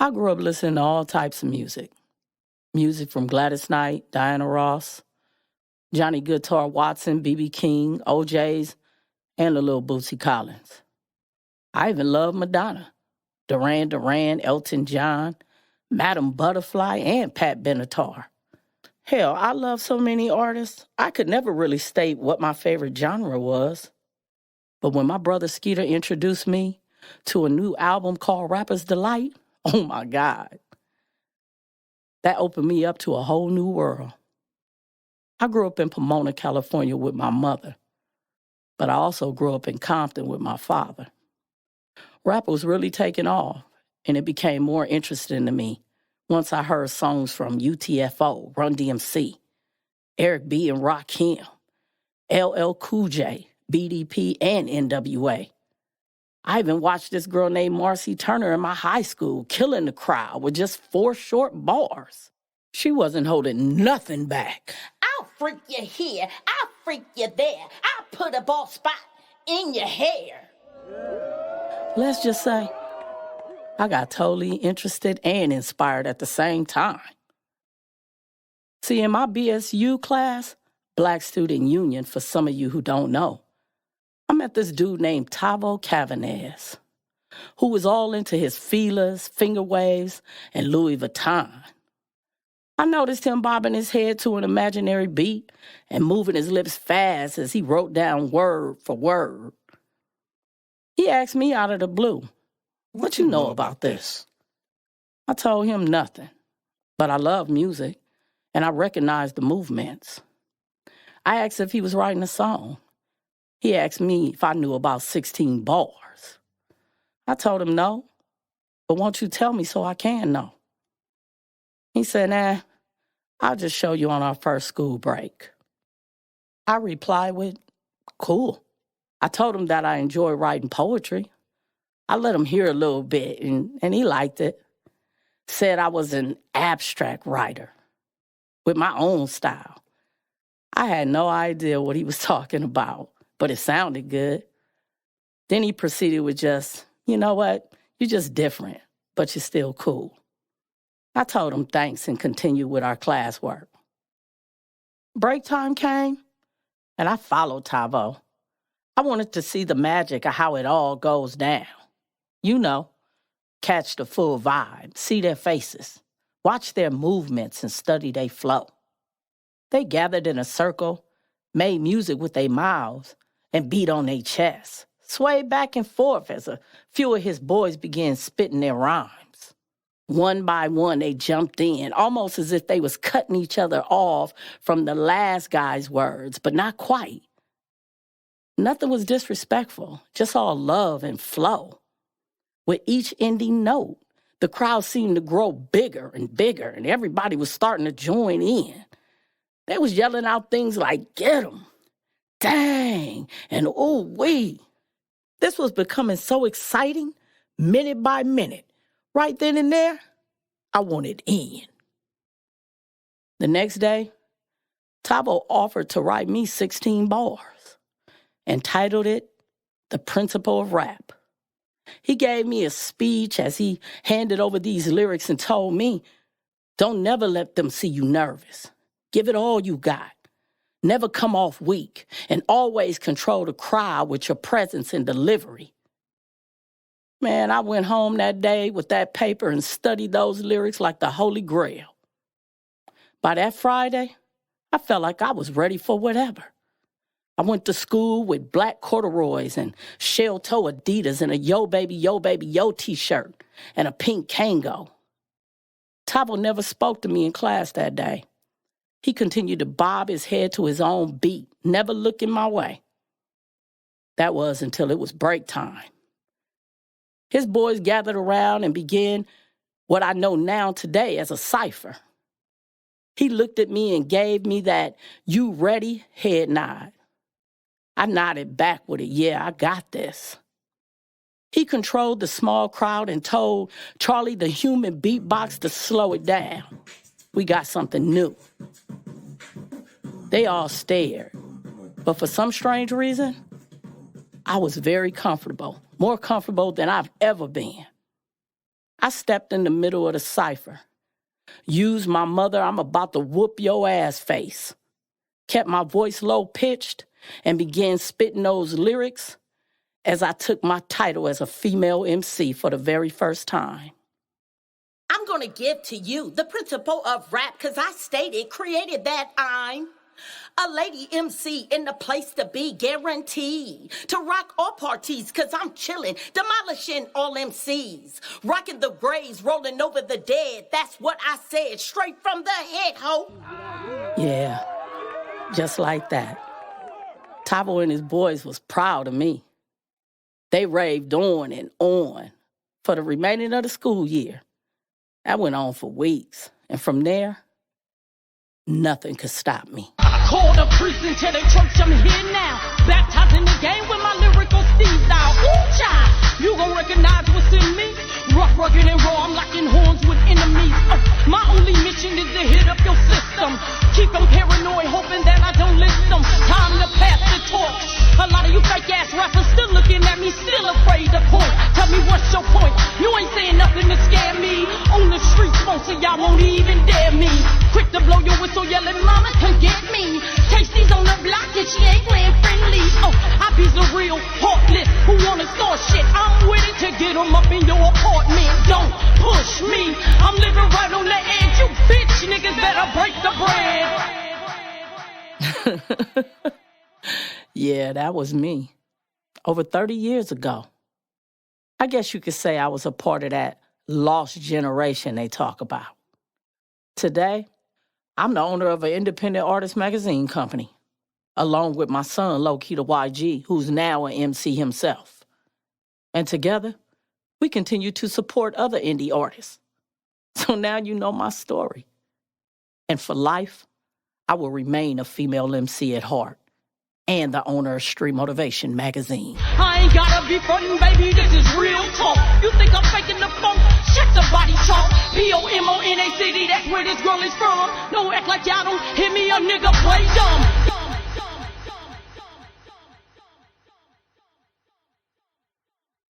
I grew up listening to all types of music. Music from Gladys Knight, Diana Ross, Johnny Guitar Watson, B.B. King, OJ's, and the little Bootsy Collins. I even love Madonna, Duran Duran, Elton John, Madame Butterfly, and Pat Benatar. Hell, I love so many artists, I could never really state what my favorite genre was. But when my brother Skeeter introduced me to a new album called Rapper's Delight, oh my God, that opened me up to a whole new world. I grew up in Pomona, California with my mother, but I also grew up in Compton with my father. Rap was really taking off, and it became more interesting to me once I heard songs from UTFO, Run DMC, Eric B. and Rakim, LL Cool J, BDP, and NWA. I even watched this girl named Marcy Turner in my high school killing the crowd with just 4 short bars. She wasn't holding nothing back. I'll freak you here, I'll freak you there, I'll put a ball spot in your hair. Let's just say, I got totally interested and inspired at the same time. See, in my BSU class, Black Student Union, for some of you who don't know, I met this dude named Tavo Cavanez, who was all into his feelers, finger waves, and Louis Vuitton. I noticed him bobbing his head to an imaginary beat and moving his lips fast as he wrote down word for word. He asked me out of the blue, "What you know about this?" I told him nothing, but I love music, and I recognized the movements. I asked if he was writing a song. He asked me if I knew about 16 bars. I told him no, but won't you tell me so I can know? He said, I'll just show you on our first school break. I replied with, cool. I told him that I enjoy writing poetry. I let him hear a little bit, and he liked it. Said I was an abstract writer with my own style. I had no idea what he was talking about, but it sounded good. Then he proceeded with just, you know what, you're just different, but you're still cool. I told him thanks and continued with our classwork. Break time came, and I followed Tavo. I wanted to see the magic of how it all goes down. You know, catch the full vibe, see their faces, watch their movements and study their flow. They gathered in a circle, made music with their mouths, and beat on their chests, swayed back and forth as a few of his boys began spitting their rhymes. One by one, they jumped in, almost as if they was cutting each other off from the last guy's words, but not quite. Nothing was disrespectful, just all love and flow. With each ending note, the crowd seemed to grow bigger and bigger, and everybody was starting to join in. They was yelling out things like, get 'em, dang, and ooh-wee. This was becoming so exciting, minute by minute. Right then and there, I wanted in. The next day, Tavo offered to write me 16 bars and titled it The Principle of Rap. He gave me a speech as he handed over these lyrics and told me, don't never let them see you nervous. Give it all you got. Never come off weak, and always control the crowd with your presence and delivery. Man, I went home that day with that paper and studied those lyrics like the Holy Grail. By that Friday, I felt like I was ready for whatever. I went to school with black corduroys and shell-toe Adidas and a Yo Baby, Yo t-shirt and a pink Kango. Tavo never spoke to me in class that day. He continued to bob his head to his own beat, never looking my way. That was until it was break time. His boys gathered around and began what I know now today as a cipher. He looked at me and gave me that "you ready" head nod. I nodded back with a "yeah, I got this." He controlled the small crowd and told Charlie the human beatbox to slow it down. We got something new. They all stared, but for some strange reason, I was very comfortable, more comfortable than I've ever been. I stepped in the middle of the cipher, used my mother I'm about to whoop your ass face, kept my voice low-pitched, and began spitting those lyrics as I took my title as a female MC for the very first time. I'm gonna give to you the principle of rap, cause I stated, created that I'm a lady MC in the place to be, guaranteed to rock all parties, cause I'm chillin', demolishing all MCs, rocking the graves, rolling over the dead. That's what I said, straight from the head, ho. Yeah, just like that. Tavo and his boys was proud of me. They raved on and on for the remaining of the school year. That went on for weeks, and from there, nothing could stop me. Call the priest and tell the church I'm here now, baptizing the game with my lyrical steez style. Ooh, child, you gon' recognize what's in me. Rough, rugged, and raw, I'm locking horns with enemies. My only mission is to hit up your system. Keep them paranoid, hoping that I don't list them. Time to pass the torch. A lot of you fake-ass rappers still looking at me, still afraid to point. Tell me what's your point? You ain't saying nothing to scare me. On the streets, most of y'all won't even dare me. Quick to blow your whistle, yelling, mama, come get me. Tasty's on the block and she ain't playing friendly. Oh, I be the real heartless who wanna start shit. I'm with it to get them up in your apartment. Don't push me, I'm living right on the edge. You bitch niggas better break the bread. Yeah, that was me. Over 30 years ago. I guess you could say I was a part of that lost generation they talk about. Today, I'm the owner of an independent artist magazine company, along with my son, Low-Key the YG, who's now an MC himself. And together, we continue to support other indie artists. So now you know my story. And for life, I will remain a female MC at heart and the owner of Street Motivation magazine. I ain't gotta be frontin', baby, this is real talk. You think I'm faking the funk? Check the body talk. Pomona city, that's where this girl is from. Don't act like y'all don't hear me, a nigga play dumb.